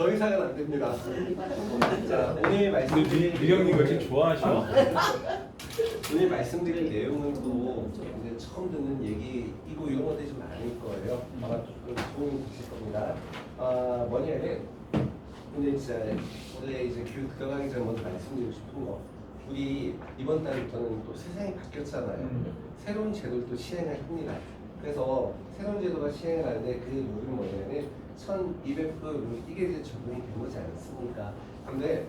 더 이상은 안 됩니다. 자, 오늘 미령님 그렇게 좋아하셔? 오늘 말씀드릴 내용은 또 이제 처음 듣는 얘기이고 이런 것들이 좀 많을 거예요. 아마 조금 도움이 되실 겁니다. 뭐냐면 근데 진짜 원래 이제 교육 들어가기 전에 먼저 말씀드리고 싶은 거, 우리 이번 달부터는 또 세상이 바뀌었잖아요. 새로운 제도를 또 시행을 합니다. 그래서 새로운 제도가 시행을 하는데 그 룰은 뭐냐면 1200불 이게 이제 적용이 된 거지 않습니까? 근데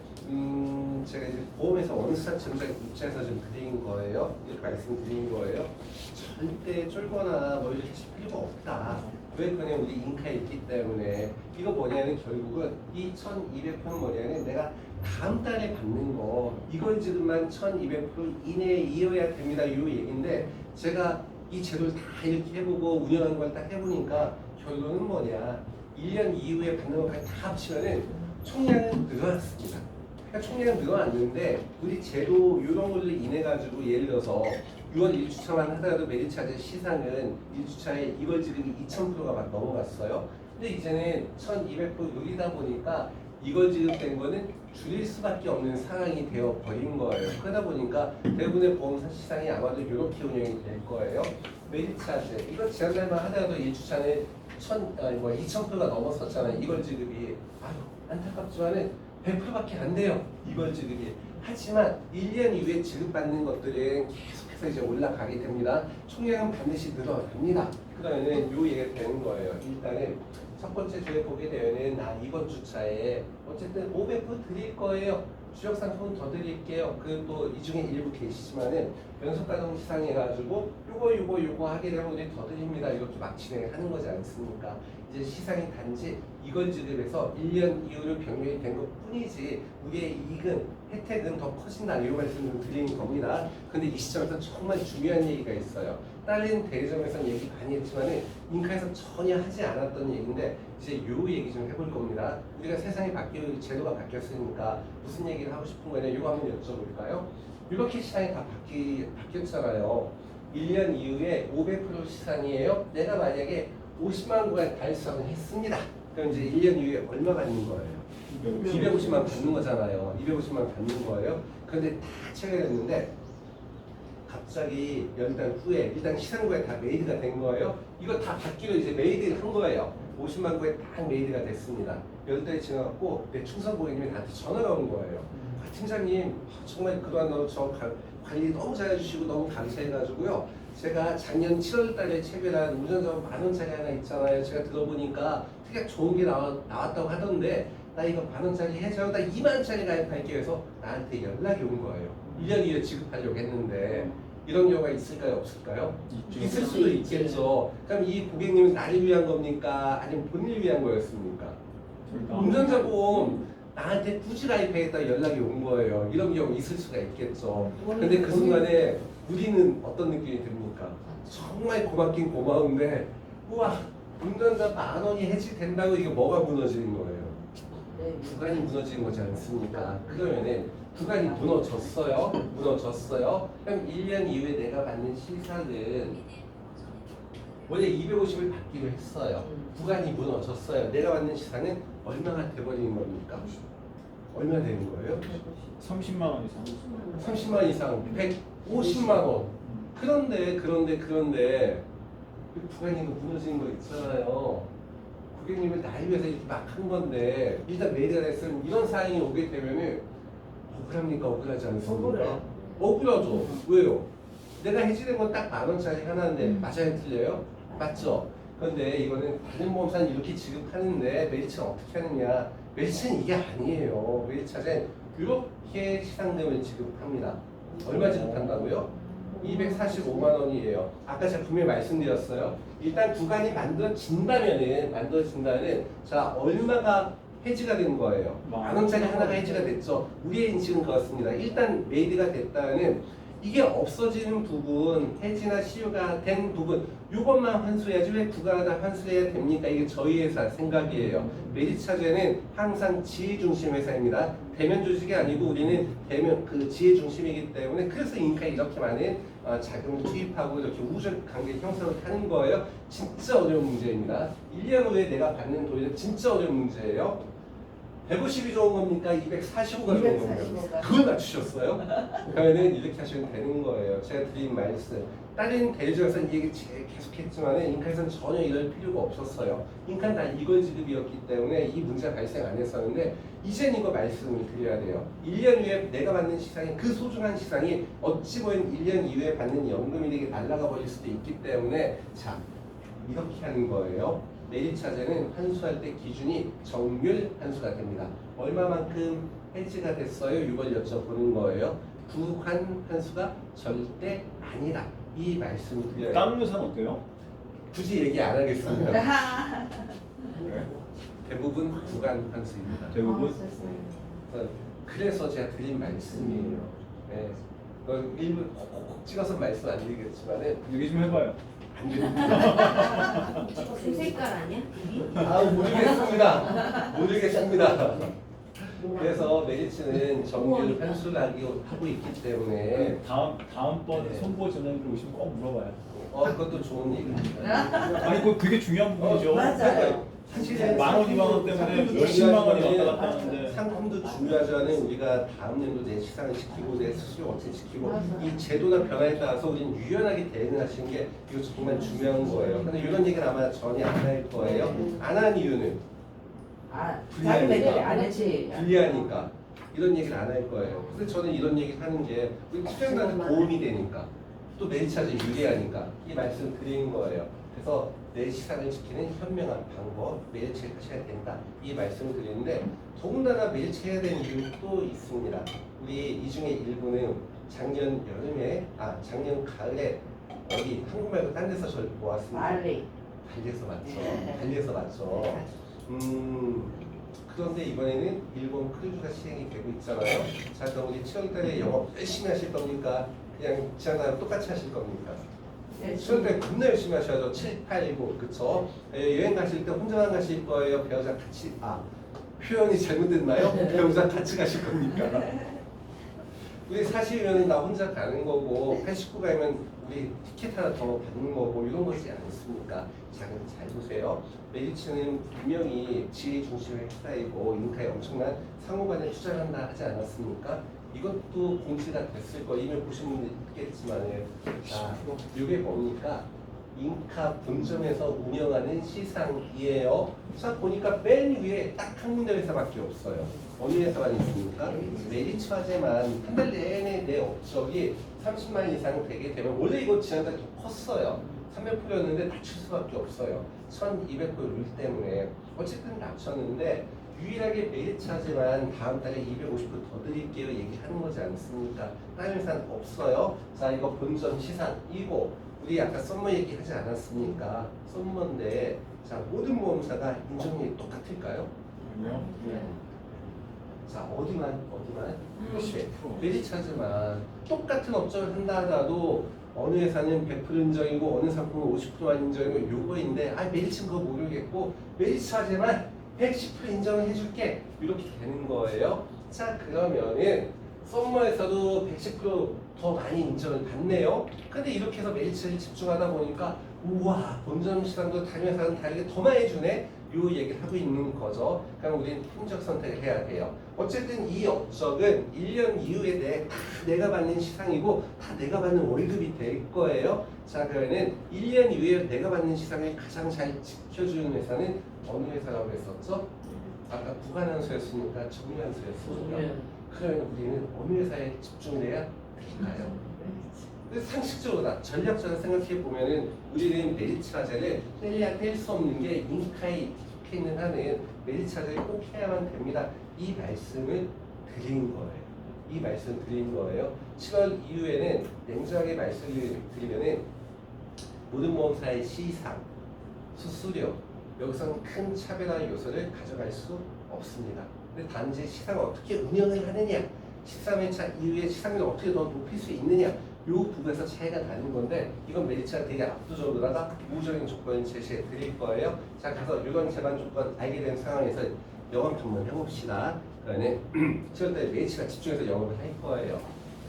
제가 이제 보험에서 원스타 증상 입장에서 좀 드린 거예요. 이렇게 말씀드린 거예요. 절대 쫄거나 뭐 이렇게 칠 필요가 없다. 왜 그냥 우리 인카에 있기 때문에. 이거 뭐냐면 결국은 이 1200불 뭐냐면 내가 다음 달에 받는 거 이걸 지금만 1200불 이내에 이어야 됩니다. 이 얘기인데 제가 이 제도를 다 이렇게 해보고 운영하는 걸 딱 해보니까 결론은 뭐냐, 1년 이후에 받는 것까지 다 합치면은 총량은 늘어났습니다. 그러니까 총량은 늘어났는데 우리 제도 이런 걸로 인해 가지고 예를 들어서 6월 1주차만 하더라도 매리차제 시상은 1주차에 2월 지급이 2000%가 막 넘어갔어요. 근데 이제는 1200% 늘리다 보니까 이걸 지급된 거는 줄일 수밖에 없는 상황이 되어 버린 거예요. 그러다 보니까 대부분의 보험사 시장이 아마도 이렇게 운영이 될 거예요. 매리차제 이거 지난달만 하더라도 1주차는 2000%가 넘었었잖아요. 이걸 지급이. 아유, 안타깝지만은 100%밖에 안 돼요. 이걸 지급이. 하지만 1년 이후에 지급받는 것들은 계속해서 이제 올라가게 됩니다. 총량은 반드시 늘어납니다. 그러면은 요 얘기가 되는 거예요. 일단은 첫 번째 주에 보게 되면은 이번 주차에 어쨌든 500% 드릴 거예요. 주력 상품은 더 드릴게요. 그 또 이 중에 일부 계시지만은 연속가동 시상해가지고 요거 하게 되면 우리 더 드립니다. 이렇게 막 진행하는 거지 않습니까? 이제 시상이 단지 이걸 지급해서 1년 이후로 변경이 된 것 뿐이지 우리의 이익은 혜택은 더 커진다. 이 말씀을 드리는 겁니다. 근데 이 시점에서 정말 중요한 얘기가 있어요. 다른 대리점에서는 얘기 많이 했지만은 인카에서 전혀 하지 않았던 얘기인데 이제 요 얘기 좀 해볼 겁니다. 우리가 세상이 바뀌고 제도가 바뀌었으니까 무슨 얘기를 하고 싶은 거냐, 이거 한번 여쭤볼까요? 이렇게 시장이 다 바뀌었잖아요. 1년 이후에 500% 시상이에요. 내가 만약에 50만 구간 달성을 했습니다. 그럼 이제 1년 이후에 얼마 받는 거예요? 250만 받는 거잖아요. 250만 받는 거예요. 그런데 다 체결했는데 갑자기 몇 달 후에 일단 시상구에 다 메이드가 된 거예요. 이거 다 받기로 이제 메이드를 한 거예요. 50만 구에 딱 메이드가 됐습니다. 몇 달이 지나갔고 내 충성 고객님이 나한테 전화가 온 거예요. 팀장님, 정말 그동안 저 관리 너무 잘해주시고 너무 감사해가지고요. 제가 작년 7월 달에 체결한 운전자 10,000원짜리 하나 있잖아요. 제가 들어보니까 특히 좋은 게 나왔다고 하던데 나 이거 10,000원짜리 해줘요. 나 20,000원짜리 가입할게요. 해서 나한테 연락이 온 거예요. 1년 이후에 지급하려고 했는데 이런 경우가 있을까요? 없을까요? 있을 수도 있겠죠. 그럼 이 고객님은 나를 위한 겁니까? 아니면 본인을 위한 거였습니까? 운전자 보험 나한테 굳이 가입하겠다 연락이 온 거예요. 이런 경우 있을 수가 있겠죠. 근데 그 순간에 우리는 어떤 느낌이 듭니까? 정말 고맙긴 고마운데 우와, 운전자 10,000원이 해지된다고 이게 뭐가 무너지는 거예요? 구간이 무너지는 거지 않습니까? 그러면은 구간이 무너졌어요. 그럼 1년 이후에 내가 받는 시상은 원래 250을 받기로 했어요. 구간이 무너졌어요. 내가 받는 시상은 얼마가 돼버리는 겁니까? 얼마 되는 거예요? 30만 원 이상. 30만 이상, 150만 원. 그런데 구간이 무너지는 거 있잖아요. 고객님을 나를 위해서 이렇게 막 한 건데 일단 메이드가 됐으면 이런 사항이 오게 되면은 억울합니까? 억울하지 않습니까? 억울하죠. 왜요? 내가 해지된 건 딱 10,000원짜리 하나인데 맞아요? 틀려요? 맞죠? 그런데 이거는 다른 보험사는 이렇게 지급하는데 매일차는 어떻게 하느냐? 매일차는 이게 아니에요. 매일차는 이렇게 시상금을 지급합니다. 얼마 지급한다고요? 245만 원이에요. 아까 제가 분명히 말씀드렸어요. 일단 구간이 만들어진다는 자 얼마가 해지가 된 거예요. 10,000원짜리 하나가 해지가 됐죠. 우리의 인식은 그렇습니다. 일단 메이드가 됐다는 이게 없어지는 부분, 해지나 시효가 된 부분, 이것만 환수해야지 왜 구간마다 환수해야 됩니까? 이게 저희 회사 생각이에요. 메디차제는 항상 지혜 중심 회사입니다. 대면 조직이 아니고 우리는 대면 지혜 중심이기 때문에 그래서 인카에 이렇게 많은 자금을 투입하고 이렇게 우호적 관계 형성을 하는 거예요. 진짜 어려운 문제입니다. 1년 후에 내가 받는 돈이 진짜 어려운 문제예요. 150이 좋은 겁니까? 245가 좋은 겁니까? 245가. 그걸 맞추셨어요? 그러면 이렇게 하시면 되는 거예요. 제가 드린 말씀. 다른 대리조에서는 이 얘기 계속했지만 인카에서는 전혀 이럴 필요가 없었어요. 인카는 다 이걸 지급이었기 때문에 이 문제가 발생 안 했었는데 이젠 이거 말씀을 드려야 돼요. 1년 후에 내가 받는 시상이 그 소중한 시상이 어찌 보면 1년 이후에 받는 연금이 날아가 버릴 수도 있기 때문에 자 이렇게 하는 거예요. 매일차제는 환수할 때 기준이 정률 환수가 됩니다. 얼마만큼 해지가 됐어요? 이걸 여쭤보는 거예요. 부환 환수가 절대 아니다. 이 말씀을 드려요. 다른 회사는 어때요? 굳이 얘기 안 하겠습니다. 대부분 부관 환수입니다. 대부분? 그래서 제가 드린 말씀이에요. 네. 일부 콕콕콕 찍어서 말씀 안 드리겠지만 얘기 좀 해봐요. 안 됩니다. 그 색깔 아니야? 아 모르겠습니다. 모르겠습니다. 그래서 메리츠는 정규를 환수하고 하고 있기 때문에 다음번 네. 선보 전화를 오시면 꼭 물어봐요. 그것도 좋은 얘기입니다. 아니 그거 되게 중요한 부분이죠. 맞아요. 사실은 만 원, 2만 원 때문에 상품도 몇십만 원이 중요하지만은 왔다 갔다 하는데. 상품도 중요하지만은 우리가 다음 연도 내 시상을 지키고 내 수수료 어떻게 지키고 맞아. 이 제도나 변화에 따라서 우리는 유연하게 대응하시는 게 이거 정말 중요한 거예요. 근데 이런 얘기는 아마 전혀 안 할 거예요. 안 한 이유는 다른 애들이 안 했지. 불리하니까 이런 얘기를 안 할 거예요. 근데 저는 이런 얘기를 하는 게 우리 투자자한테 도움이 되니까 또 매니차제 유리하니까 이 말씀 드리는 거예요. 그래서 내 시상을 지키는 현명한 방법 매일체 하셔야 된다 이 말씀을 드리는데 더군다나 매일체 해야 되는 이유 또 있습니다. 우리 이 중에 일부는 작년 가을에 어디 한국 말고 딴 데서 저를 보았습니다. 말리. 달리에서 맞죠. 달리에서 맞죠. 그런데 이번에는 일본 크루즈가 시행이 되고 있잖아요. 자, 그럼 우리 7월달에 영업 열심히 하실 겁니까? 그냥 지난달랑 똑같이 하실 겁니까? 7월달에 겁나 열심히 하셔야죠. 7, 8, 9 그쵸? 여행 가실 때 혼자만 가실 거예요? 배우자 같이? 표현이 잘못됐나요? 배우자 같이 가실 겁니까? 우리 40명은 나 혼자 가는 거고 89 가면 우리 티켓 하나 더 받는 거고 이런 거지 않습니까? 자, 그럼 잘 보세요. 메리츠는 분명히 지혜 중심의 회사이고 인카에 엄청난 상호간에 투자를 한다 하지 않았습니까? 이것도 공지가 됐을 거 이미 보신 분들 있겠지만 자, 이게 뭡니까? 인카 본점에서 운영하는 시상이에요. 자, 보니까 맨 위에 딱 한 군데 회사밖에 없어요. 어느 회사만 있습니까? 메리츠 화재만 한 달 내내 내 업적이 30만 이상 되게 되면 원래 이거 지난달 더 컸어요. 300%였는데 낮출 수밖에 없어요. 1200% 룰 때문에 어쨌든 낮췄는데 유일하게 메리츠 화재만 다음 달에 250%더 드릴게요 얘기하는 거지 않습니까? 다른 회사는 없어요. 자, 이거 본점 시상이고 우리 아까 썸머 얘기하지 않았습니까? 썸머인데 자, 모든 보험사가 인정률이 똑같을까요? 아니요. 자, 어디만 60. 메리차지만 똑같은 업종을 한다 하더라도 어느 회사는 100% 인정이고 어느 상품은 50%만 인정이고 요거인데 메리츠는 그거 모르겠고 메리차지만 110% 인정을 해줄게 이렇게 되는 거예요. 자, 그러면은 썸머에서도 110%더 많이 인정을 받네요. 근데 이렇게 해서 메리츠를 집중하다 보니까 우와 본점 시장도 다른 회사는 다르게 더 많이 주네 요 얘기를 하고 있는 거죠. 그럼 우리는 품적 선택을 해야 돼요. 어쨌든 이 업적은 1년 이후에 내가 받는 시상이고 다 내가 받는 월급이 될 거예요. 자, 그러면은 1년 이후에 내가 받는 시상을 가장 잘 지켜주는 회사는 어느 회사라고 했었죠? 아까 부관한수였으니까 정유한수였으니까 그러면 우리는 어느 회사에 집중해야 될까요? 근데 상식적으로 전략적으로 생각해 보면은 우리는 메리츠 화재를 뗄래야 뗄 수 없는 게 인카에 속해 있는 한은 메리츠 화재를 꼭 해야만 됩니다. 이 말씀을 드린 거예요. 이 말씀 드린 거예요. 7월 이후에는 냉정하게 말씀을 드리면은 모든 보험사의 시상, 수수료 여기서는 큰 차별화 요소를 가져갈 수 없습니다. 근데 단지 시상을 어떻게 운영을 하느냐, 13회차 이후에 시상률을 어떻게 더 높일 수 있느냐 요 부분에서 차이가 나는 건데 이건 메리츠가 되게 압도적으로다가 우호적인 조건을 제시해 드릴 거예요. 자, 그래서 이런 제반 조건 알게 된 상황에서 영업 한번 해봅시다. 그러면 7월달에 메리츠가 집중해서 영업을 할 거예요.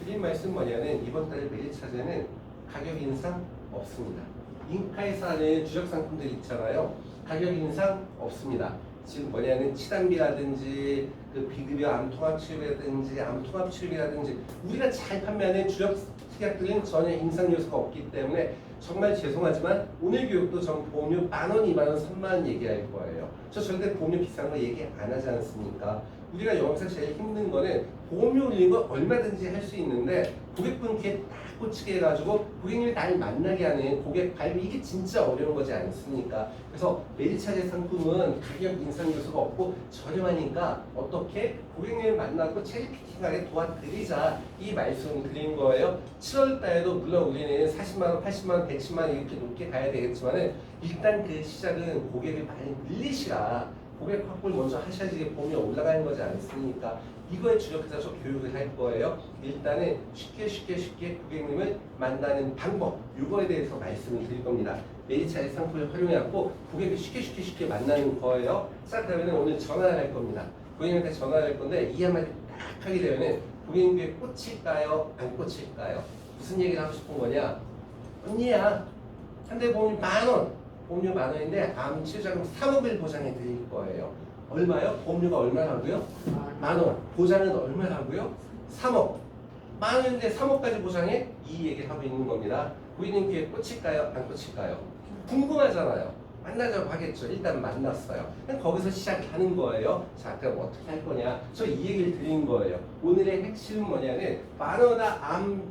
드린 말씀 뭐냐면 이번 달에 메리츠 화재는 가격 인상 없습니다. 인카에서 하는 주력 상품들 있잖아요. 가격 인상 없습니다. 지금 뭐냐면 치단비라든지 그 비급여 암통합치료라든지 암통합치료라든지 우리가 잘 판매하는 주력 특약들은 전혀 인상 요소가 없기 때문에 정말 죄송하지만 오늘 교육도 전 보험료 10,000원, 20,000원, 30,000원 얘기할 거예요. 저 절대 보험료 비싼 거 얘기 안 하지 않습니까? 우리가 영업에서 제일 힘든 거는 보험료 올리는 거 얼마든지 할 수 있는데 고객분께 딱 꽂히게 해가지고 고객님이 날 만나게 하는 고객 발휘 이게 진짜 어려운 거지 않습니까? 그래서 메리차제 상품은 가격 인상 요소가 없고 저렴하니까 어떻게 고객님을 만나고 체리 피팅하게 도와드리자 이 말씀을 드린 거예요. 7월 달에도 물론 우리는 40만 원, 80만 원, 110만 원 이렇게 높게 가야 되겠지만은 일단 그 시작은 고객을 많이 늘리시라. 고객 확보를 먼저 하셔야지 이게 보험이 올라가는 거지 않습니까? 이거에 주력해서 저 교육을 할 거예요. 일단은 쉽게 고객님을 만나는 방법 이거에 대해서 말씀을 드릴 겁니다. 메리차의 상품을 활용해갖고 고객을 쉽게 만나는 거예요. 자 그러면 오늘 전화를 할 겁니다. 고객님한테 전화를 할 건데 이 한마디 딱 하게 되면은 고객님께 꽂힐까요? 안 꽂힐까요? 무슨 얘기를 하고 싶은 거냐? 언니야 한 대 보험료 10,000원 보험료 10,000원인데 암 치료자금 3억을 보장해 드릴 거예요. 얼마요? 보험료가 얼마라고요? 10,000원. 보장은 얼마라고요? 3억. 10,000원인데 3억까지 보장해? 이 얘기를 하고 있는 겁니다. 고객님 귀에 꽂힐까요? 안 꽂힐까요? 궁금하잖아요. 만나자고 하겠죠. 일단 만났어요. 그냥 거기서 시작하는 거예요. 자, 그럼 어떻게 할 거냐? 저 이 얘기를 드린 거예요. 오늘의 핵심은 뭐냐면 10,000원 암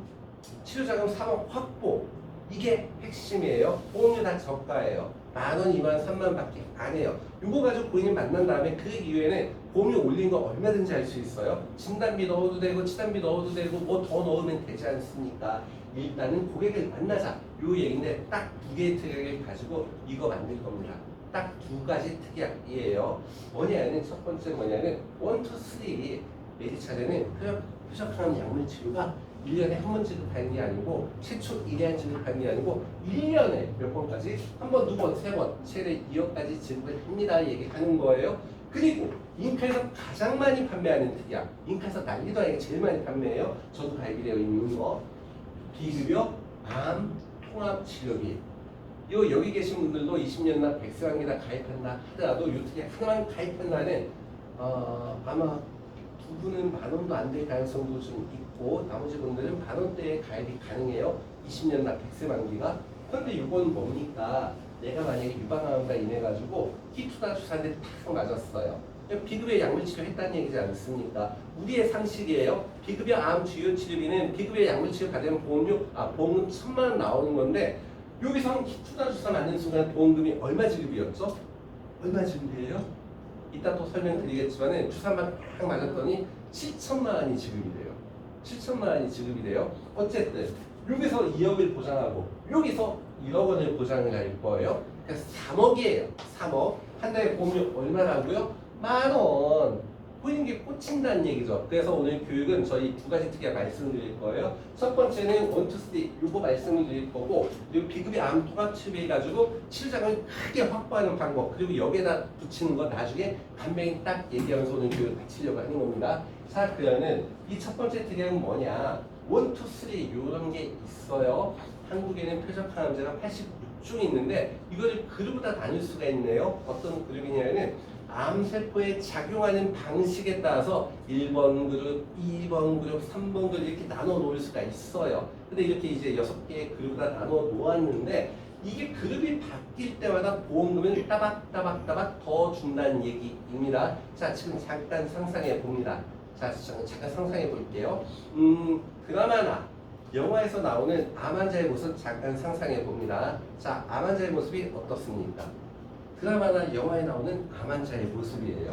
치료자금 3억 확보. 이게 핵심이에요. 보험료 다 저가예요. 10,000원, 20,000원, 30,000원 밖에 안 해요. 이거 가지고 고객님 만난 다음에 그 이후에는 보험료 올린 거 얼마든지 할 수 있어요. 진단비 넣어도 되고 치단비 넣어도 되고 뭐 더 넣으면 되지 않습니까? 일단은 고객을 만나자. 요 얘기인데 딱 2개의 특약을 가지고 이거 만들 겁니다. 딱 2가지 특약이에요. 뭐냐면 첫 번째 뭐냐면 1, 2, 3 메리차제는 표적항암 약물 치료가 1년에 한 번 지급하는 게 아니고 최초 1회 지급하는 게 아니고 1년에 몇 번까지 한 번, 두 번, 세 번 최대 2억까지 지급을 합니다 얘기하는 거예요. 그리고 인카에서 가장 많이 판매하는 특약 인카에서 난리도 아니게 제일 많이 판매해요. 저도 가입되어 있는 거 비급여 암 통합 치료비 요 여기 계신 분들도 20년나 100세왕기다 가입한다 하더라도 요 특약 하나만 가입한다는 아마 두 분은 10,000원도 안 될 가능성도 좀 있고 나머지 분들은 10,000원대에 가입이 가능해요. 20년나 100세 만기가. 그런데 이건 뭡니까? 내가 만약에 유방암과 인해가지고 히투다 주사인데 탁 맞았어요. 비급여 약물치료 했다는 얘기지 않습니까? 우리의 상식이에요. 비급여 암 주요 치료비는 비급여 약물치료 받으면 보험금 1,000만 원 나오는 건데 여기서 히투다 주사 맞는 순간 보험금이 얼마 지급이었죠? 얼마 지급이에요? 이따 또 설명드리겠지만은 주사만 딱 맞았더니 7,000만 원이 지급이 돼요. 7,000만 원이 지급이 돼요. 어쨌든 여기서 2억을 보장하고 여기서 1억 원을 보장을 할 거예요. 그래서 3억이에요. 3억. 한 달에 보험료 얼마라고요? 10,000원. 고객님께 꽂힌다는 얘기죠. 그래서 오늘 교육은 저희 2가지 특약 말씀드릴 거예요. 첫 번째는 1, 2, 3 요거 말씀을 드릴 거고 그리고 비급여 암 통합 치료해 가지고 치료자금을 크게 확보하는 방법 그리고 여기에다 붙이는 거 나중에 간명히 딱 얘기하면서 오늘 교육을 마치려고 하는 겁니다. 자 그러면 이 첫 번째 특약은 뭐냐 1, 2, 3 요런 게 있어요. 한국에는 표적항암제가 86종 있는데 이거를 그룹으로 다 나눌 수가 있네요. 어떤 그룹이냐면 암세포에 작용하는 방식에 따라서 1번 그룹, 2번 그룹, 3번 그룹 이렇게 나눠 놓을 수가 있어요. 근데 이렇게 이제 6개의 그룹으로 다 나눠 놓았는데 이게 그룹이 바뀔 때마다 보험금을 따박따박 더 준다는 얘기입니다. 자, 지금 잠깐 상상해 봅니다. 자, 잠깐 상상해 볼게요. 그나마나 영화에서 나오는 암 환자의 모습 잠깐 상상해 봅니다. 자, 암 환자의 모습이 어떻습니까? 드라마나 영화에 나오는 암 환자의 모습이에요.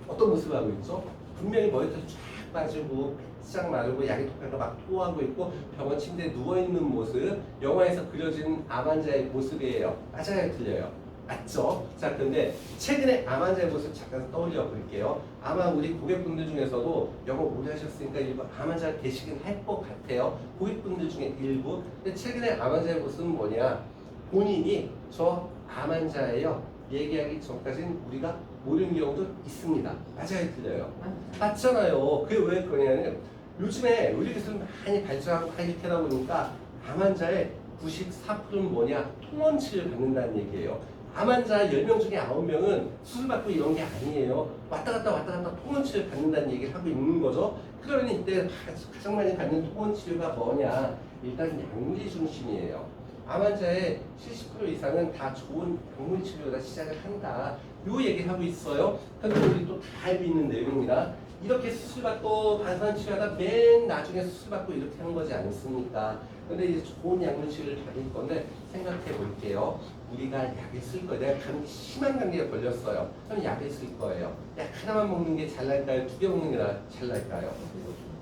어떤 모습을 하고 있죠? 분명히 머리털이 쫙 빠지고 쫙 마르고 약이 독하니까 막 토하고 있고 병원 침대에 누워있는 모습 영화에서 그려진 암 환자의 모습이에요. 맞아요? 틀려요? 맞죠? 자 그런데 최근에 암 환자의 모습 잠깐 떠올려 볼게요. 아마 우리 고객분들 중에서도 영어 오래 하셨으니까 일부 암 환자가 계시긴 할 것 같아요. 고객분들 중에 일부. 근데 최근에 암 환자의 모습은 뭐냐? 본인이 저 암 환자예요. 얘기하기 전까지는 우리가 모르는 경우도 있습니다. 맞아요? 틀려요? 맞잖아요. 그게 왜 그러냐면 요즘에 의료기술이 많이 발전하고 이렇게 하다 보니까 암 환자의 94%는 뭐냐? 통원 치료를 받는다는 얘기예요. 암 환자 10명 중에 9명은 수술받고 이런 게 아니에요. 왔다 갔다 통원 치료를 받는다는 얘기를 하고 있는 거죠. 그러면 이때 가장 많이 받는 통원 치료가 뭐냐? 일단 약물 중심이에요. 암 환자의 70% 이상은 다 좋은 약물 치료로 시작을 한다. 요 얘기를 하고 있어요. 근데 우리 또 다 알고 있는 내용입니다. 이렇게 수술받고 반선 치료하다 맨 나중에 수술받고 이렇게 하는 거지 않습니까? 근데 이제 좋은 약물 치료를 받을 건데 생각해 볼게요. 우리가 약을 쓸 거예요. 내가 감기 심한 감기가 걸렸어요. 그럼 약을 쓸 거예요. 약 하나만 먹는 게 잘 날까요? 2개 먹는 게 잘 날까요?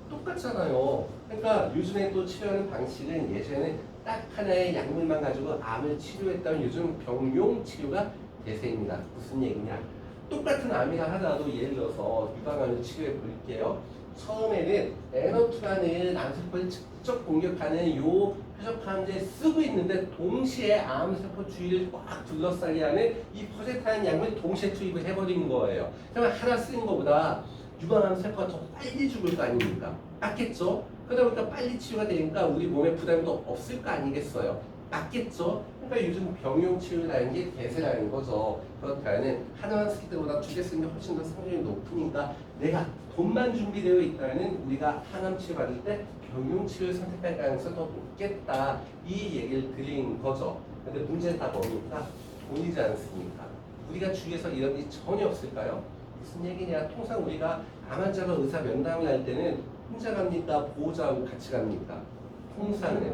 똑같잖아요. 그러니까 요즘에 또 치료하는 방식은 예전에 딱 하나의 약물만 가지고 암을 치료했다면 요즘 병용 치료가 대세입니다. 무슨 얘기냐? 똑같은 암이라 하더라도 예를 들어서 유방암을 치료해 볼게요. 처음에는 N2라는 암세포를 직접 공격하는 요 표적항제 쓰고 있는데 동시에 암세포 주위를 꽉 둘러싸게 하는 이 퍼제타는 약을 동시에 투입을 해버리는 거예요. 그러면 하나 쓰는 것보다 유방암 세포가 더 빨리 죽을 거 아닙니까? 맞겠죠? 그러다 보니까 빨리 치료가 되니까 우리 몸에 부담도 없을 거 아니겠어요? 맞겠죠? 그러니까 요즘 병용 치료라는 게 대세라는 거죠. 그렇다면 하나만 쓸 때보다 2개 쓰는 게 훨씬 더 상승률이 높으니까 내가 돈만 준비되어 있다면 우리가 항암 치료 받을 때 병용 치료를 선택할 가능성이 더 높겠다. 이 얘기를 드린 거죠. 근데 문제는 다 뭡니까? 돈이지 않습니까? 우리가 주위에서 이런 일이 전혀 없을까요? 무슨 얘기냐? 통상 우리가 암 환자가 의사 면담을 할 때는 혼자 갑니까? 보호자하고 같이 갑니까? 통상은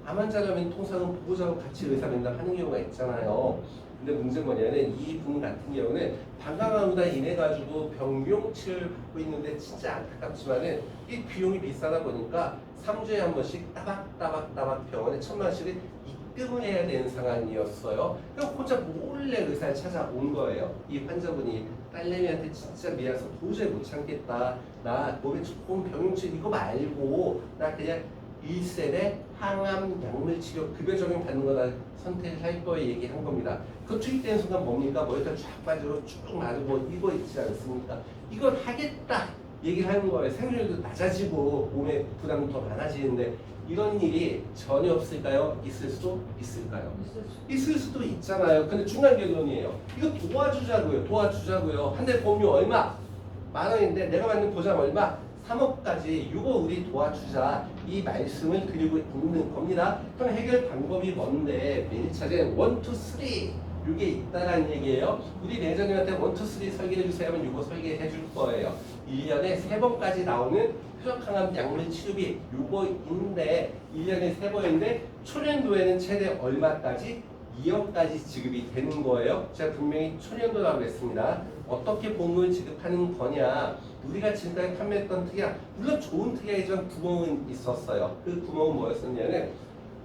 암 환자라면 통상은 보호자하고 같이 의사 면담하는 경우가 있잖아요. 근데 문제는 뭐냐면 이분 같은 경우는 방광암으로 인해 가지고 병용 치료를 받고 있는데 진짜 안타깝지만은 이 비용이 비싸다 보니까 3주에 한 번씩 따박따박 병원에 1,000만 원씩을 입금을 해야 되는 상황이었어요. 그럼 혼자 몰래 의사를 찾아온 거예요. 이 환자분이 딸내미한테 진짜 미안해서 도저히 못 참겠다. 나 몸에 좋은 병용 치료 이거 말고 나 그냥 1세대 항암 약물 치료 급여 적용 받는 거다 선택을 할 거에 얘기한 겁니다. 그 투입되는 순간 뭡니까? 머리가 쫙 빠지고 쭉 마르고 이거 있지 않습니까? 이걸 하겠다 얘기를 하는 거예요. 생존율도 낮아지고 몸에 부담도 더 많아지는데 이런 일이 전혀 없을까요? 있을 수도 있을까요? 있을 수도 있잖아요. 근데 중간 결론이에요. 이거 도와주자고요. 한 대 보험료 얼마? 10,000원인데 내가 받는 보장 얼마? 3억까지 이거 우리 도와주자 이 말씀을 드리고 있는 겁니다. 그럼 해결 방법이 뭔데? 매일 차례 1, 2, 3 이게 있다라는 얘기예요. 우리 매니저님한테 1, 2, 3 설계해 주세요 하면 이거 설계해 줄 거예요. 1년에 3번까지 나오는 표적항암 약물 치료비 요거인데 1년에 3번인데 초년도에는 최대 얼마까지? 2억까지 지급이 되는 거예요. 제가 분명히 초년도라고 했습니다. 어떻게 보험을 지급하는 거냐? 우리가 지금까지 판매했던 특약, 물론 좋은 특약이지만 구멍은 있었어요. 그 구멍은 뭐였었냐면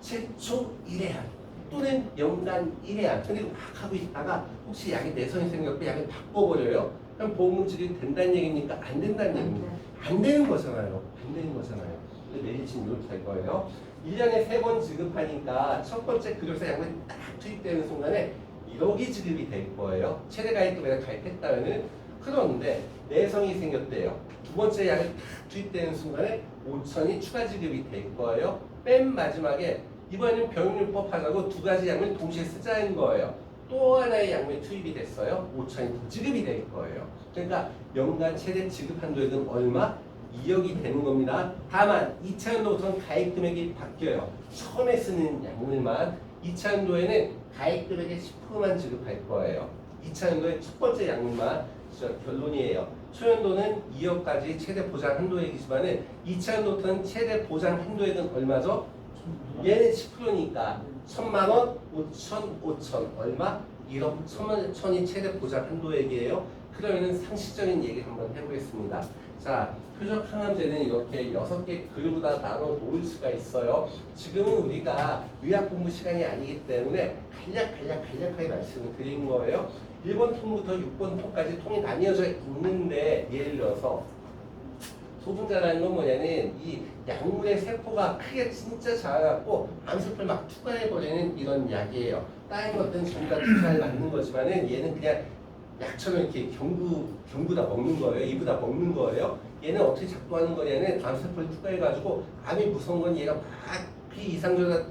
최초 1회암 또는 연간 1회암. 근데 막 하고 있다가 혹시 약에 내성이 생겼고 약을 바꿔버려요. 그럼 보험금 지급이 된다는 얘기입니까? 안 된다는 얘기입니까? 안 되는 거잖아요. 안 되는 거잖아요. 근데 매일 지금 이렇게 할 거예요. 1년에 3번 지급하니까 첫 번째 급여사 약물이 딱 투입되는 순간에 1억이 지급이 될 거예요. 최대 가입금에 가입했다면은. 그런데 내성이 생겼대요. 두 번째 약이 딱 투입되는 순간에 5천이 추가 지급이 될 거예요. 맨 마지막에 이번에는 병용요법 하자고 2가지 약을 동시에 쓰자는 거예요. 또 하나의 약물이 투입이 됐어요. 5천이 더 지급이 될 거예요. 그러니까 연간 최대 지급 한도액은 얼마? 2억이 되는 겁니다. 다만 2차 연도부터는 가입 금액이 바뀌어요. 처음에 쓰는 약물만 2차 연도에는 가입 금액의 10%만 지급할 거예요. 2차 연도의 첫 번째 약물만 결론이에요. 초연도는 2억까지 최대 보장 한도액이지만은 2차 연도부터는 최대 보장 한도액은 얼마죠? 얘는 10%니까 1,000만 원, 5천 얼마? 1억 1,000이 최대 보장 한도액이에요. 그러면은 상식적인 얘기 한번 해보겠습니다. 자, 표적 항암제는 이렇게 6개 그룹으로 다 나눠 놓을 수가 있어요. 지금은 우리가 의학 공부 시간이 아니기 때문에 간략하게 말씀을 드린 거예요. 1번 통부터 6번 통까지 통이 나뉘어져 있는데 예를 들어서 소분자라는 건 뭐냐면 이 약물의 세포가 크게 진짜 작아갖고 암세포를 막 투과해버리는 이런 약이에요. 다른 것들은 전부 다 투과에 맞는 거지만은 얘는 그냥 약처럼 이렇게 경구 다 먹는 거예요. 이부 다 먹는 거예요. 얘는 어떻게 작동하는 거냐면 암세포를 투과해가지고 암이 무서운 건 얘가 막 비이상적으로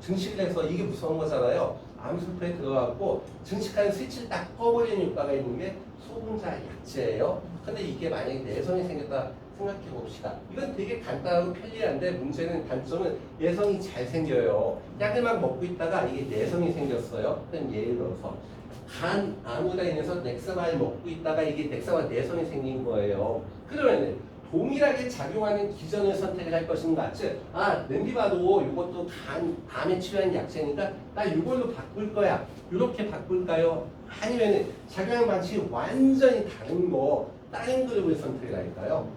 증식을 해서 이게 무서운 거잖아요. 암세포에 들어가고 증식하는 스위치를 딱 꺼버리는 효과가 있는 게 소분자 약제예요. 근데 이게 만약에 내성이 생겼다 생각해 봅시다. 이건 되게 간단하고 편리한데 문제는 단점은 내성이 잘 생겨요. 약을 막 먹고 있다가 이게 내성이 생겼어요. 그럼 예를 들어서 간 아무다인에서 넥사마를 먹고 있다가 이게 넥사마 내성이 생긴 거예요. 그러면 동일하게 작용하는 기전을 선택을 할 것인가? 즉, 렌비바도 이것도 암에 치료하는 약제니까 나 이걸로 바꿀 거야. 이렇게 바꿀까요? 아니면 작용하는 방식이 완전히 다른 거, 다른 그룹을 선택을 할까요?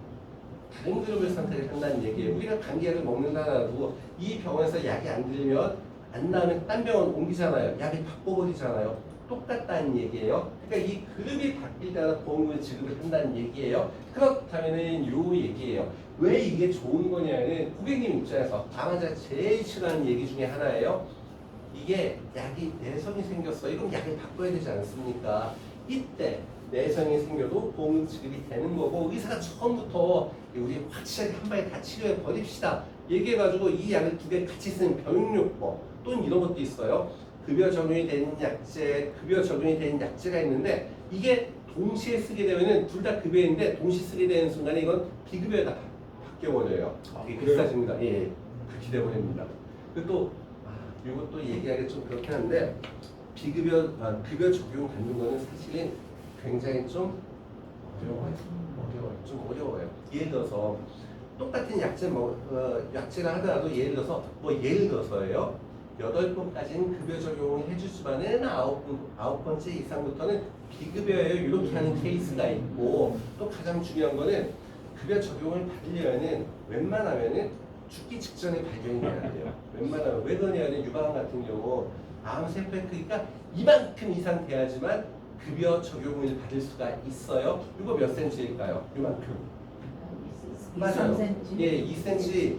다른 그룹을 선택을 한다는 얘기예요. 우리가 감기약을 먹는다라도 이 병원에서 약이 안 들면 안 나오면 딴 병원 옮기잖아요. 약을 바꿔버리잖아요. 똑같다는 얘기예요. 그러니까 이 그룹이 바뀔 때마다 보험금을 지급을 한다는 얘기예요. 그렇다면은 요 얘기예요. 왜 이게 좋은 거냐면은 고객님 입장에서 암 환자가 제일 싫어하는 얘기 중에 하나예요. 이게 약이 내성이 생겼어요. 그럼 약을 바꿔야 되지 않습니까? 이때 내성이 생겨도 보험금 지급이 되는 거고 의사가 처음부터 우리 확실하게 한 방에 다 치료해 버립시다. 얘기해가지고 이 약을 두 개 같이 쓰는 병용요법 또는 이런 것도 있어요. 급여 적용이 되는 약제, 급여 적용이 되는 약제가 있는데 이게 동시에 쓰게 되면은 둘 다 급여인데 동시에 쓰게 되는 순간에 이건 비급여에다 바뀌어버려요. 이게 비싸집니다. 예, 그렇게 돼버립니다. 그리고 또 이것도 얘기하기 좀 그렇긴 한데 급여 적용 받는 거는 사실은 굉장히 좀 어려워요. 예를 들어서 똑같은 약제를 하더라도 예를 들어서예요. 8번까지는 급여 적용을 해주지만은 9번째 이상부터는 비급여예요. 이렇게 하는 케이스가 있고 또 가장 중요한 거는 급여 적용을 받으려면은 웬만하면은 죽기 직전에 발견이 돼야 돼요. 웬만하면 왜 그러냐면 유방암 같은 경우 암세포의 크기가 이만큼 이상 돼야지만 급여 적용을 받을 수가 있어요. 이거 몇 센치일까요? 이만큼. 맞아요. 3cm? 예, 2cm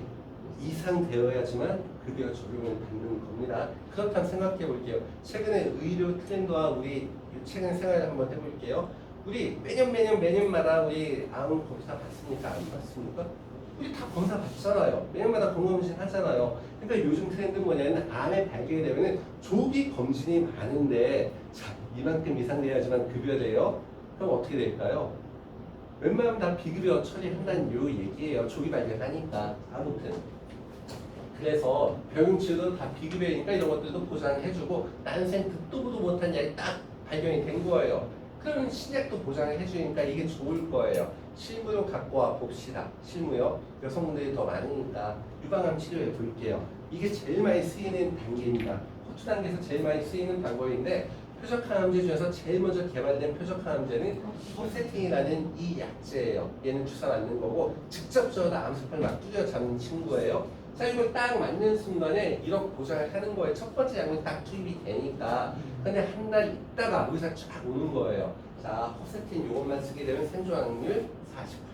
이상 되어야지만 급여 적용을 받는 겁니다. 그렇다면 생각해 볼게요. 최근에 의료 트렌드와 우리 최근 생활을 한번 해볼게요. 우리 매년마다 우리 암 검사 받습니까? 안 받습니까? 우리 다 검사 받잖아요. 매년마다 건강검진 하잖아요. 그러니까 요즘 트렌드는 뭐냐면 암에 발견이 되면 조기 검진이 많은데 자, 이만큼 이상 돼야지만 급여돼요. 그럼 어떻게 될까요? 웬만하면 다 비급여 처리한다는 요 얘기예요. 조기 발견하니까. 아무튼 그래서 병용치료도 다 비급여니까 이런 것들도 보장해주고 난생 듣도 보도 못한 약이 딱 발견이 된 거예요. 그러면 신약도 보장을 해주니까 이게 좋을 거예요. 실무로 갖고 와 봅시다. 실무요. 여성분들이 더 많으니까 유방암 치료해 볼게요. 이게 제일 많이 쓰이는 단계입니다. 호투 단계에서 제일 많이 쓰이는 방법인데 표적항암제 중에서 제일 먼저 개발된 표적항암제는 홈세팅이라는 이 약제예요. 얘는 주사 맞는 거고 직접적으로 암세포를 막 뚫어잡는 친구예요. 자, 이걸 딱 맞는 순간에 1억 보장을 하는 거예요. 첫 번째 약물이 딱 투입이 되니까. 근데 한 달 있다가 의사 쫙 오는 거예요. 자, 홈세팅 이것만 쓰게 되면 생존확률 40%.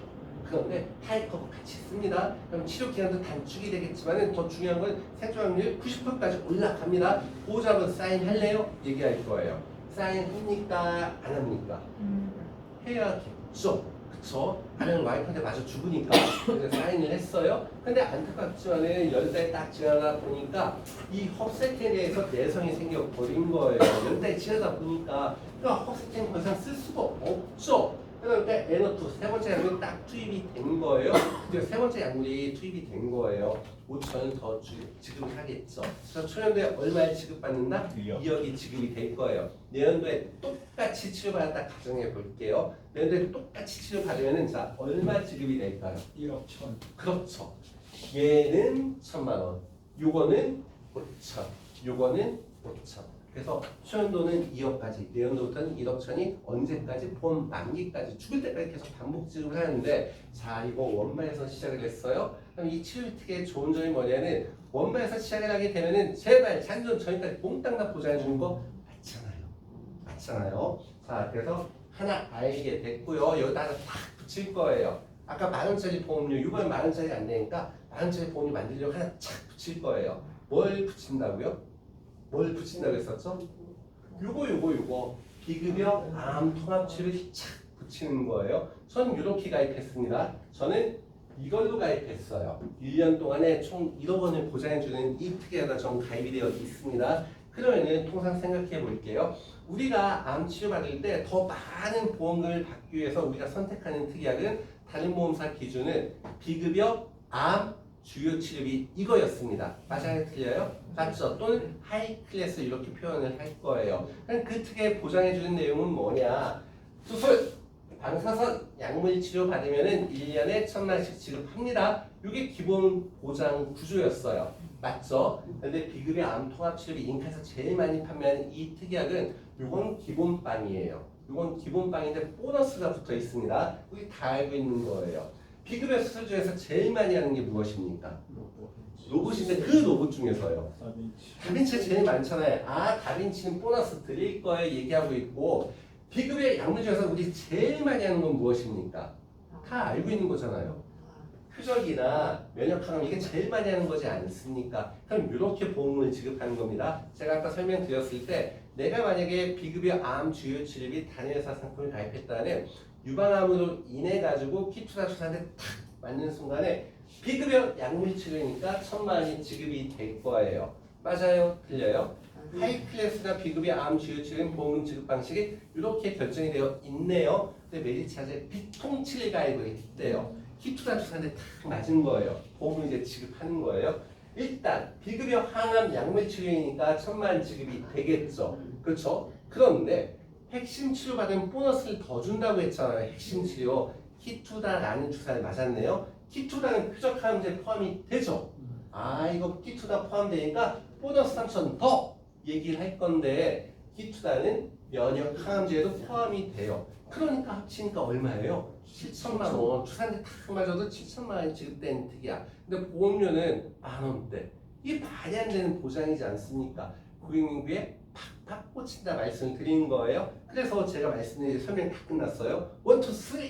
그런데 타이커브 같이 씁니다. 그럼 치료 기간도 단축이 되겠지만 더 중요한 건 생존확률 90%까지 올라갑니다. 보호자분 사인 할래요? 얘기할 거예요. 사인 합니까? 안 합니까? 해야겠죠. 그쵸? 나는 와이프한테 맞아 죽으니까 그래서 사인을 했어요. 근데 안타깝지만은 10달 딱 지나다 보니까 이 헙세팅에 대해서 내성이 생겨버린 거예요. 10달 지나다 보니까 그러니까 헙세팅 더 이상 쓸 수가 없죠. 그러니까 N2 세 번째 약물이 딱 투입이 된 거예요. 그리고 세 번째 약물이 투입이 된 거예요. 5천원 더 지급을 하겠죠. 그래서 초년도에 얼마에 지급받는다? 2억이 지급이 될 거예요. 내년도에 똑같이 치료받았다 가정해 볼게요. 내년도에 똑같이 치료받으면 자 얼마 지급이 될까요? 1억 1천. 그렇죠. 얘는 1,000만 원, 요거는 5천, 요거는 5천. 그래서 초연도는 2억까지, 내연도부터는 1억 천이 언제까지? 봄 만기까지 죽을 때까지 계속 반복 지급을 하는데 자 이거 원마에서 시작을 했어요. 그럼 이 치료 특의 좋은 점이 뭐냐면 원마에서 시작을 하게 되면은 제발 잔존 저희까지 몽땅 다 보장해 주는 거 맞잖아요. 자 그래서 하나 알게 됐고요. 여기다가 딱 붙일 거예요. 아까 10,000원짜리 보험료 이번 10,000원짜리 안 되니까 10,000원짜리 보험료 만들려고 하나 착 붙일 거예요. 뭘 붙인다고요? 뭘 붙인다고 했었죠? 요거 비급여 암 통합치료를 착 붙이는 거예요. 저는 이렇게 가입했습니다. 저는 이걸로 가입했어요. 1년 동안에 총 1억 원을 보장해주는 이 특약에 전 가입이 되어 있습니다. 그러면은 통상 생각해 볼게요. 우리가 암 치료 받을 때 더 많은 보험금을 받기 위해서 우리가 선택하는 특약은 다른 보험사 기준은 비급여 암 주요 치료비 이거였습니다. 맞아요? 틀려요? 맞죠? 또는 하이 클래스 이렇게 표현을 할 거예요. 그럼 그 특약에 보장해주는 내용은 뭐냐? 수술, 방사선, 약물 치료 받으면은 1년에 1,000만원씩 지급합니다. 이게 기본 보장 구조였어요. 맞죠? 근데 비급여 암 통합 치료비 인카에서 제일 많이 판매하는 이 특약은 요건 기본빵이에요. 요건 기본빵인데 보너스가 붙어 있습니다. 우리 다 알고 있는 거예요. 비급여 수술 중에서 제일 많이 하는 게 무엇입니까? 로봇인데 그 로봇 중에서요. 다빈치 제일 많잖아요. 아, 다빈치는 보너스 드릴 거예요 얘기하고 있고, 비급여 약물 중에서 우리 제일 많이 하는 건 무엇입니까? 다 알고 있는 거잖아요. 표적이나 면역항암 이게 제일 많이 하는 거지 않습니까? 그럼 이렇게 보험을 지급하는 겁니다. 제가 아까 설명드렸을 때 내가 만약에 비급여 암 주요 치료비 단일 회사 상품을 가입했다는 유방암으로 인해 가지고 키투자 주사한테 탁 맞는 순간에 비급여 약물 치료니까 1,000만원이 지급이 될 거예요. 맞아요? 틀려요? 하이 클래스나 비급여 암 주요 치료는 보험 지급 방식이 이렇게 결정이 되어 있네요. 근데 메디차제 비통치료 가입을 했대요. 키투자 주사한테 탁 맞은 거예요. 보험을 이제 지급하는 거예요. 일단 비급여 항암 약물 치료이니까 1,000만원 지급이 되겠죠. 그렇죠? 그런데 핵심 치료 받으면 보너스를 더 준다고 했잖아요. 핵심 치료 키투다라는 주사를 맞았네요. 키투다는 표적 항암제 포함이 되죠. 아, 이거 키투다 포함되니까 보너스 3,000 더 얘기를 할 건데, 키투다는 면역 항암제에도 포함이 돼요. 그러니까 합치니까 얼마예요? 7천만 원. 주사한테 탁 맞아도 7천만 원이 지급되는 특이야. 근데 보험료는 10,000원대. 이게 말이 안 되는 보장이지 않습니까? 고객님께 팍팍 꽂힌다 말씀을 드리는 거예요. 그래서 제가 말씀드린 설명 다 끝났어요. 1, 2, 3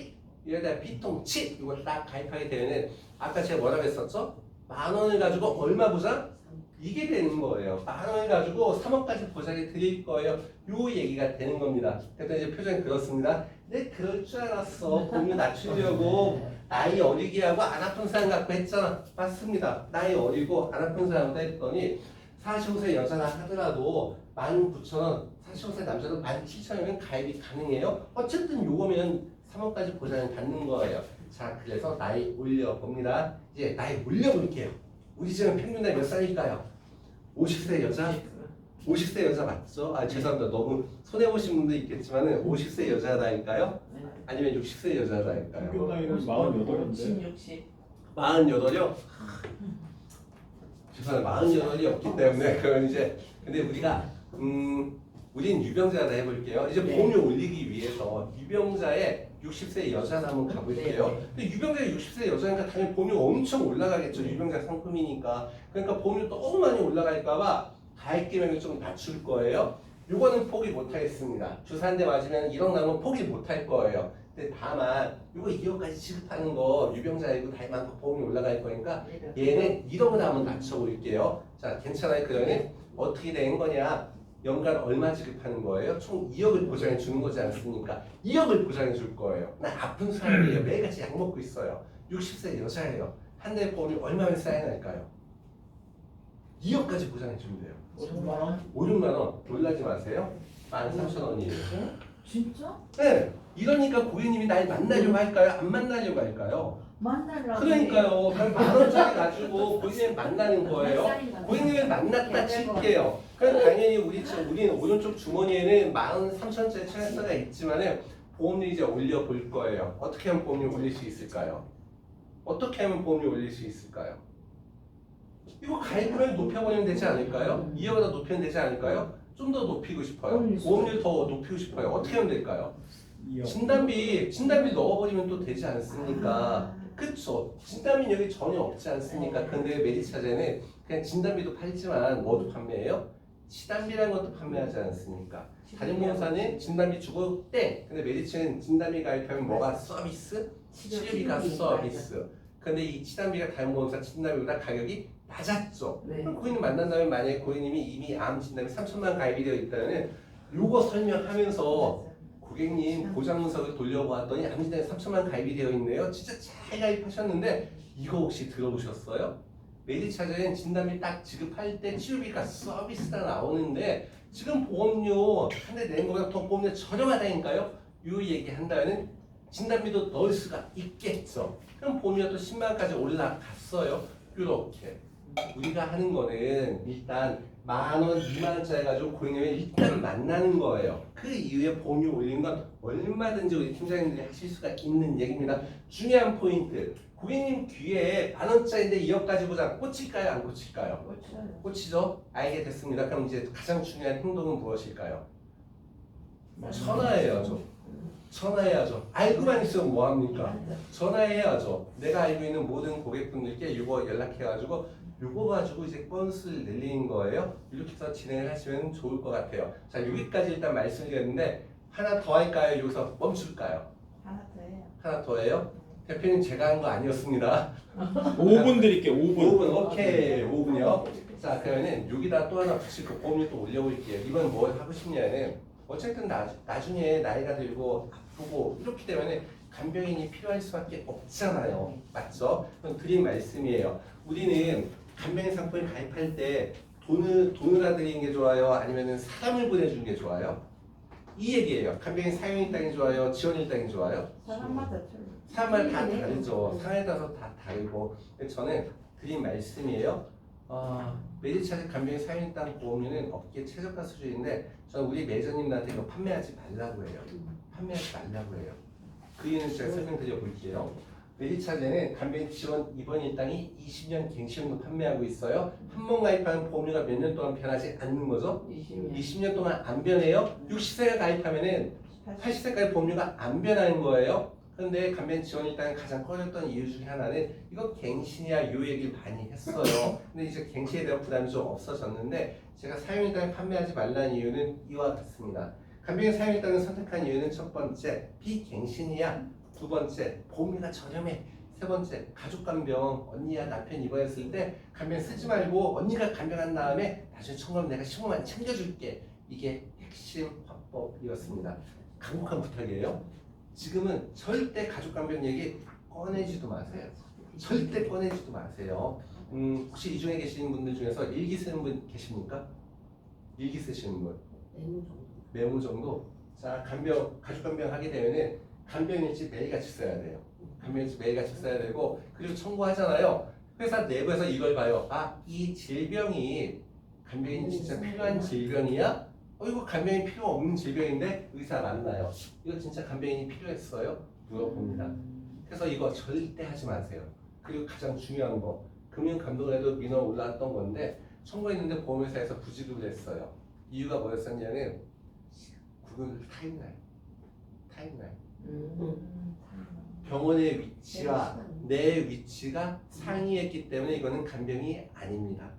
이러다 비통치 이거 딱 가입하게 되면은 아까 제가 뭐라고 했었죠? 10,000원을 가지고 얼마 보장? 이게 되는 거예요. 10,000원을 가지고 3억까지 보장해 드릴 거예요. 요 얘기가 되는 겁니다. 그래서 이제 표정이 그렇습니다. 네, 그럴 줄 알았어. 보험료 낮추려고 나이 어리게 하고 안 아픈 사람 갖고 했잖아. 맞습니다. 나이 어리고 안 아픈 사람도 했더니 45세 여자라 하더라도 19,000원, 45세 남자도 17,000원이면 가입이 가능해요. 어쨌든 요거면 3억까지 보장을 받는 거예요. 자, 그래서 나이 올려봅니다. 이제 나이 올려볼게요. 우리 집은 평균 나이 몇 살일까요? 50세 여자? 50세 여자 맞죠? 아, 죄송합니다. 너무 손해보신 분도 있겠지만 50세 여자다일까요? 아니면 60세 평균 여자다일까요? 나이는 48인데. 60. 48이요? 죄송합니다. 48이 없기 때문에 그건 이제 근데 우리가 우린 유병자다 해볼게요. 이제 보험료 올리기 위해서 유병자의 60세 여자를 한번 가볼게요. 근데 유병자의 60세 여자니까 당연히 보험료 엄청 올라가겠죠. 유병자 상품이니까. 그러니까 보험료 너무 많이 올라갈까봐 가입 금액을 좀 낮출 거예요. 요거는 포기 못 하겠습니다. 주사 한 대 맞으면 1억 나오면 포기 못 할 거예요. 근데 다만 요거 2억까지 지급하는 거 유병자이고 나이 많고 보험이 올라갈 거니까 얘는 1억을 한번 낮춰볼게요. 자, 괜찮아요? 그러면 어떻게 된 거냐? 연간 얼마 지급하는 거예요? 총 2억을 보장해 주는 거지 않습니까? 2억을 보장해 줄 거예요. 나 아픈 사람이에요. 매일같이 약 먹고 있어요. 60세 여자예요. 한 달 보험이 얼마면 쌓여날까요? 2억까지 보장해 준대요. 5,000만 원? 5, 6만 원 놀라지 마세요. 13,000원이에요. 진짜? 네. 이러니까 고객님이 날 만나려고 할까요? 안 만나려고 할까요? 만나려고. 그러니까요. 그럼 10,000원짜리 가지고 고객님 만나는 거예요. 고객님을 만났다 칠게요. 그럼 당연히 우리는 오른쪽 주머니에는 13,000원짜리 트랜스가 있지만은 보험료 이제 올려볼 거예요. 어떻게 하면 보험료 올릴 수 있을까요? 어떻게 하면 보험료 올릴 수 있을까요? 이거 가입금액 높여버리면 되지 않을까요? 2억보다 높이면 되지 않을까요? 좀 더 높이고 싶어요. 보험료를 더 높이고 싶어요. 어떻게 하면 될까요? 진단비 넣어버리면 또 되지 않습니까? 그쵸? 진단비 여기 전혀 없지 않습니까? 근데 메디차제는 그냥 진단비도 팔지만 뭐도 판매해요? 치단비라는 것도 판매하지 않습니까? 다른 보험사는 진단비 주고 땡! 근데 메디차는 진단비 가입하면 뭐가 서비스? 치료비가 서비스. 근데 이 치단비가 다른 보험사 진단비보다 가격이 낮았죠. 네. 그럼 고객님 만난다면 만약에 고객님이 이미 암 진단비 3,000만 가입이 되어 있다면 요거 설명하면서 고객님 보장문서를 돌려보았더니 암 진단비 3,000만 가입이 되어 있네요. 진짜 잘 가입하셨는데 이거 혹시 들어보셨어요? 매니차저는 진단비 딱 지급할 때 치료비가 서비스가 나오는데 지금 보험료 한 대 내는 것보다 더 보험료 저렴하다니까요. 이 얘기 한다면 진단비도 넣을 수가 있겠죠. 그럼 보험료가 또 10만 원까지 올라갔어요. 이렇게 우리가 하는 거는 일단 10,000원, 20,000원짜리 가지고 고객님을 일단 만나는 거예요. 그 이후에 보험료 올리는 건 얼마든지 우리 팀장님들이 하실 수가 있는 얘기입니다. 중요한 포인트. 고객님 귀에 10,000원짜리인데 2억 가지고 자 꽂힐까요? 안 꽂힐까요? 꽂히죠? 알게 됐습니다. 그럼 이제 가장 중요한 행동은 무엇일까요? 전화해야죠. 전화해야죠. 알고만 있으면 뭐합니까? 전화해야죠. 내가 알고 있는 모든 고객분들께 이거 연락해가지고 요거 가지고 이제 건수를 늘리는 거예요. 이렇게 해서 진행을 하시면 좋을 것 같아요. 자, 여기까지 일단 말씀드렸는데 하나 더 할까요? 여기서 멈출까요? 하나 더 해요. 하나 더 해요? 대표님 제가 한 거 아니었습니다. 5분 드릴게요. 5분. 5분, 오케이. 5분이요. 자, 그러면은 여기다 또 하나 붙이고 보험료 또 올려볼게요. 이건 뭘 하고 싶냐면 어쨌든 나중에 나이가 들고 아프고 이렇게 되면은 간병인이 필요할 수밖에 없잖아요. 맞죠? 그럼 드린 말씀이에요. 우리는 간병인 상품에 가입할 때 돈을 드리는 게 좋아요? 아니면은 사람을 보내주는 게 좋아요? 이 얘기예요. 간병인 사용이 땅이 좋아요? 지원이 땅이 좋아요? 사람마다 틀려. 사람마다 다 다르죠. 상황에 따라서 다 다르고. 근데 저는 드린 말씀이에요. 매니차지 간병인 사용이 땅 보험료는 업계 최저가 수준인데 저는 우리 매저님들한테 이거 판매하지 말라고 해요. 판매하지 말라고 해요. 그 이유는 제가 설명드려 볼게요. 매니차제는 간병인 지원 입원 일당이 20년 갱신으로 판매하고 있어요. 한 번 가입하는 보험료가 몇 년 동안 변하지 않는 거죠? 20년 동안 안 변해요. 60세가 가입하면은 80세까지 보험료가 안 변하는 거예요. 그런데 간병인 지원 일당이 가장 꺼졌던 이유 중에 하나는 이거 갱신이야 요 얘기를 많이 했어요. 근데 이제 갱신에 대한 부담이 좀 없어졌는데 제가 사용 일당을 판매하지 말라는 이유는 이와 같습니다. 간병인 사용 일당을 선택한 이유는 첫 번째 비갱신이야. 두 번째 보험료가 저렴해. 세 번째 가족 간병 언니야 남편 입원했을 때 간병 쓰지 말고 언니가 간병한 다음에 나중에 청구하면 내가 15만 원 챙겨줄게. 이게 핵심 화법이었습니다. 강력한 부탁이에요. 지금은 절대 가족 간병 얘기 꺼내지도 마세요. 절대 꺼내지도 마세요. 혹시 이 중에 계시는 분들 중에서 일기 쓰는 분 계십니까? 일기 쓰시는 분? 메모 정도? 자, 가족 간병 하게 되면은 간병일지 매일같이 써야 돼요. 간병일지 매일같이 써야 되고 그리고 청구하잖아요. 회사 내부에서 이걸 봐요. 이 질병이 간병인이 진짜 필요한 질병이야? 이거 간병인 필요 없는 질병인데 의사 만나요. 이거 진짜 간병인이 필요했어요? 물어봅니다. 그래서 이거 절대 하지 마세요. 그리고 가장 중요한 거 금융감독원에도 민원 올라왔던 건데 청구했는데 보험회사에서 부지급을 했어요. 이유가 뭐였었냐면 구글 타임라인. 병원의 위치와 내 위치가 상이했기 때문에 이거는 간병이 아닙니다.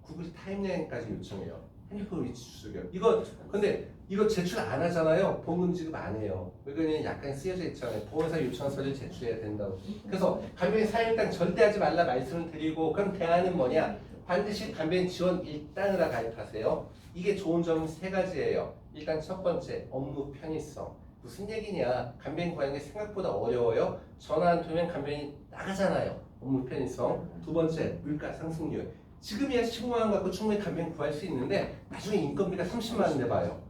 구글 타임라인까지 요청해요. 핸드폰 위치 추적이요. 근데 이거 제출 안 하잖아요. 보험금 지급 안 해요. 이거는 약간 쓰여져 있잖아요. 보험회사 요청한 서류 제출해야 된다고. 그래서 간병인 사용일당 절대 하지 말라 말씀을 드리고 그럼 대안은 뭐냐? 반드시 간병인 지원 일당으로 가입하세요. 이게 좋은 점은 세 가지예요. 일단 첫 번째 업무 편의성. 무슨 얘기냐? 간병인 구하는 게 생각보다 어려워요. 전화 한 통이면 간병인이 나가잖아요. 업무 편의성. 두 번째 물가 상승률. 지금이야 15만 원 갖고 충분히 간병인 구할 수 있는데 나중에 인건비가 30만 원 내봐요.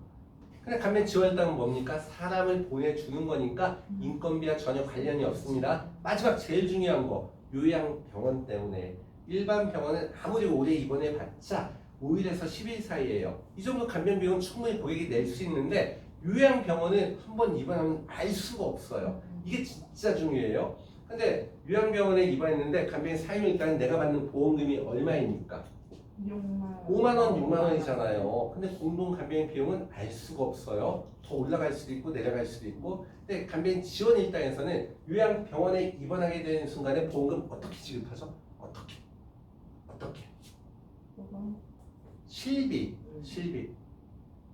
근데 간병인 지원일당은 뭡니까? 사람을 보내주는 거니까 인건비와 전혀 관련이 없습니다. 마지막 제일 중요한 거 요양병원 때문에 일반 병원은 아무리 오래 입원해봤자 5일에서 10일 사이예요. 이 정도 간병 비용은 충분히 고객이 낼 수 있는데 요양병원은 한 번 입원하면 알 수가 없어요. 이게 진짜 중요해요. 근데 요양병원에 입원했는데 간병인 사용일당 내가 받는 보험금이 얼마입니까? 5만 원, 6만 원이잖아요. 근데 공동 간병인 비용은 알 수가 없어요. 더 올라갈 수도 있고 내려갈 수도 있고. 근데 간병인 지원 일당에서는 요양병원에 입원하게 되는 순간에 보험금 어떻게 지급하죠? 어떻게? 실비.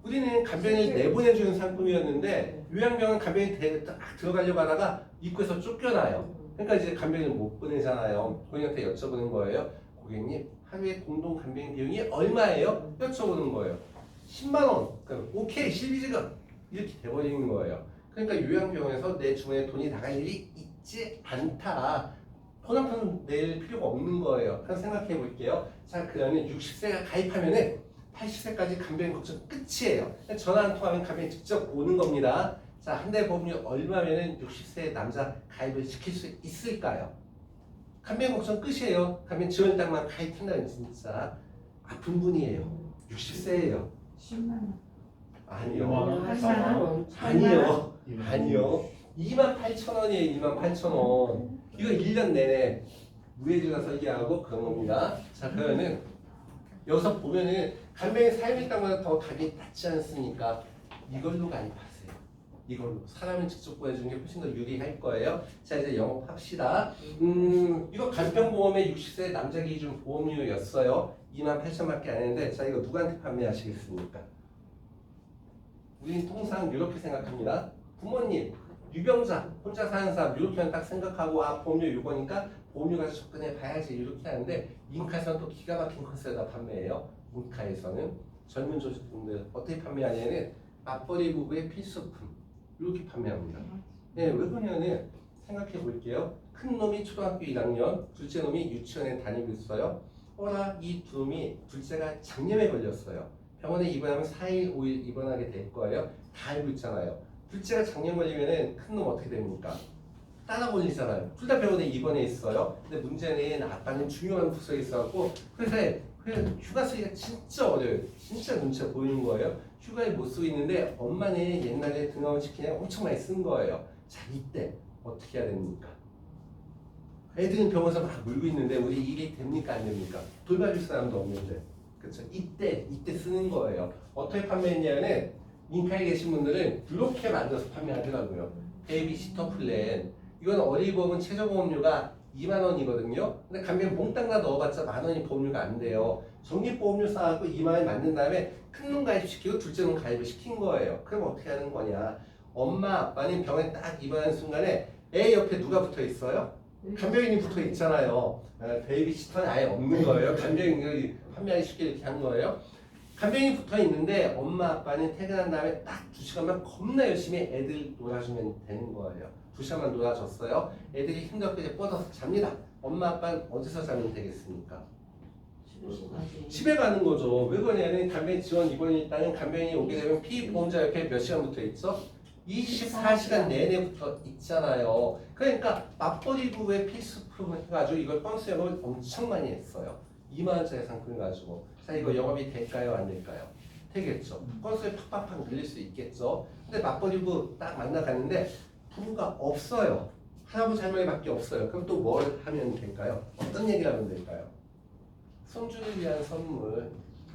우리는 간병인을 내보내주는 상품이었는데 요양병원 간병인이 딱 들어가려고 하다가 입구에서 쫓겨나요. 그러니까 이제 간병인을 못 보내잖아요. 고객한테 여쭤보는 거예요. 고객님 하루에 공동 간병인 비용이 얼마예요? 여쭤보는 거예요. 10만 원. 그러니까 오케이 실비 지급 이렇게 돼버리는 거예요. 그러니까 요양병원에서 내 주머니에 돈이 나갈 일이 있지 않다. 돈 한 푼 낼 필요가 없는 거예요. 그럼 생각해 볼게요. 자, 그러면 60세가 가입하면은 80세까지 간병인 걱정 끝이에요. 전화 한 통하면 간병인 직접 오는 겁니다. 자, 한 달 보험료 얼마면은 60세 남자 가입을 시킬 수 있을까요? 간병인 걱정 끝이에요. 간병인 지원당만 가입한다면 진짜 아픈 분이에요. 60세예요. 10만 원. 아니요. 8만 원. 아니요. 아니요. 28,000원이에요. 28,000원. 이거 1년 내내 무해지가 설계하고 그런 겁니다. 자, 그러면 여기서 보면은 간병인 사용일당보다 더 값이 낮지 않습니까? 이걸로 가입하세요. 이걸로 사람을 직접 보여주는 게 훨씬 더 유리할 거예요. 자, 이제 영업합시다. 이거 간병보험의 60세 남자 기준 보험료였어요. 28,000원밖에 안 했는데, 자, 이거 누구한테 판매하시겠습니까? 우리는 통상 이렇게 생각합니다. 부모님, 유병자, 혼자 사는 사람 이렇게만 딱 생각하고 아 보험료 이거니까 보험료 가서 접근해 봐야지 이렇게 하는데 인카에서는 또 기가 막힌 컨셉에다 판매해요. 인카에서는 젊은 조직분들 어떻게 판매하냐면 맞벌이 부부의 필수품 이렇게 판매합니다. 네, 왜 그러냐면 생각해 볼게요. 큰 놈이 초등학교 1학년, 둘째 놈이 유치원에 다니고 있어요. 허나 이 두 놈이 둘째가 장염에 걸렸어요. 병원에 입원하면 4일, 5일 입원하게 될 거예요. 다 알고 있잖아요. 둘째가 장염 걸리면은 큰 놈 어떻게 됩니까? 따라 걸리잖아요. 둘 다 병원에 입원해 있어요. 근데 문제는 아빠는 중요한 부서에 있어갖고 그래서 휴가 쓰기가 진짜 어려워요. 진짜 눈치가 보이는 거예요. 휴가에 못 쓰고 있는데 엄마는 옛날에 등하원 시키냐 엄청 많이 쓴 거예요. 자, 이때 어떻게 해야 됩니까? 애들은 병원에서 막 물고 있는데 우리 일이 됩니까 안 됩니까? 돌봐줄 사람도 없는데. 그렇죠. 이때 쓰는 거예요. 어떻게 판매했냐면 인카에 계신 분들은 이렇게 만들어서 판매하더라고요. 베이비시터 플랜. 이건 어린이보험은 최저보험료가 2만 원이거든요. 근데 간병 몽땅 다 넣어봤자 만 원이 보험료가 안 돼요. 적립보험료 쌓아갖고 2만 원 만든 다음에 큰 놈 가입시키고 둘째 놈 가입을 시킨 거예요. 그럼 어떻게 하는 거냐? 엄마 아빠는 병원에 딱 입원하는 순간에 애 옆에 누가 붙어 있어요? 간병인이 붙어 있잖아요. 베이비시터는 아예 없는 거예요. 간병인이 판매하기 쉽게 이렇게 한 거예요. 간병인이 붙어 있는데 엄마 아빠는 퇴근한 다음에 딱 2시간만 겁나 열심히 애들 놀아주면 되는 거예요. 2시간만 놀아줬어요. 애들이 힘들고 이제 뻗어서 잡니다. 엄마 아빠는 어디서 자면 되겠습니까? 집에 가는 거죠. 왜 그러냐면 간병인 지원 입원이 있다는 간병인이 오게 되면 피보험자 옆에 몇 시간 붙어 있죠? 24시간 내내 붙어 있잖아요. 그러니까 맞벌이 부부의 필수품 해가지고 이걸 건수 영업을 엄청 많이 했어요. 2만 원짜리 상품 가지고. 자, 이거 영업이 될까요? 안 될까요? 되겠죠. 건수에 팍팍팍 늘릴 수 있겠죠. 근데 맞벌이 부부 딱 만나가는데 부부가 없어요. 할아버지 할머니밖에 없어요. 그럼 또 뭘 하면 될까요? 어떤 얘기를 하면 될까요? 손주를 위한 선물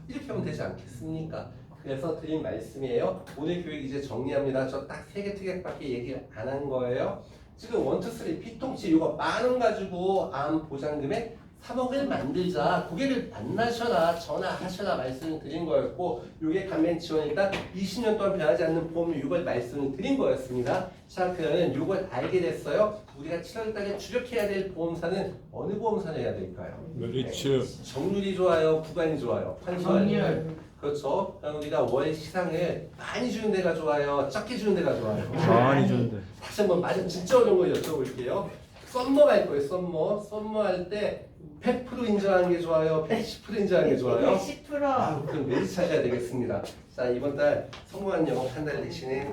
이렇게 하면 되지 않겠습니까? 그래서 드린 말씀이에요. 오늘 교육 이제 정리합니다. 저 딱 3개 특약밖에 얘기 안 한 거예요. 지금 1, 2, 3 피통치 이거 10,000원 가지고 암 보장금에 3억을 만들자. 고객을 만나셔라, 전화하셔라 말씀을 드린 거였고, 이게 간병 지원 일단 20년 동안 변하지 않는 보험료 이걸 말씀을 드린 거였습니다. 자, 그러면 이걸 알게 됐어요. 우리가 7월달에 주력해야 될 보험사는 어느 보험사를 해야 될까요? 그렇죠. 정률이 좋아요, 구간이 좋아요. 정률. 그렇죠. 그럼 우리가 월 시상을 많이 주는 데가 좋아요, 적게 주는 데가 좋아요. 많이 주는데. 다시 한번 맞은 진짜 어려운 거 여쭤볼게요. 썸머 갈 거예요. 썸머 할 때 100% 인정하는 게 좋아요, 110% 인정하는 게 좋아요. 110%. 그럼 매일 찾아야 되겠습니다. 자, 이번 달 성공한 영업 한 달 대신에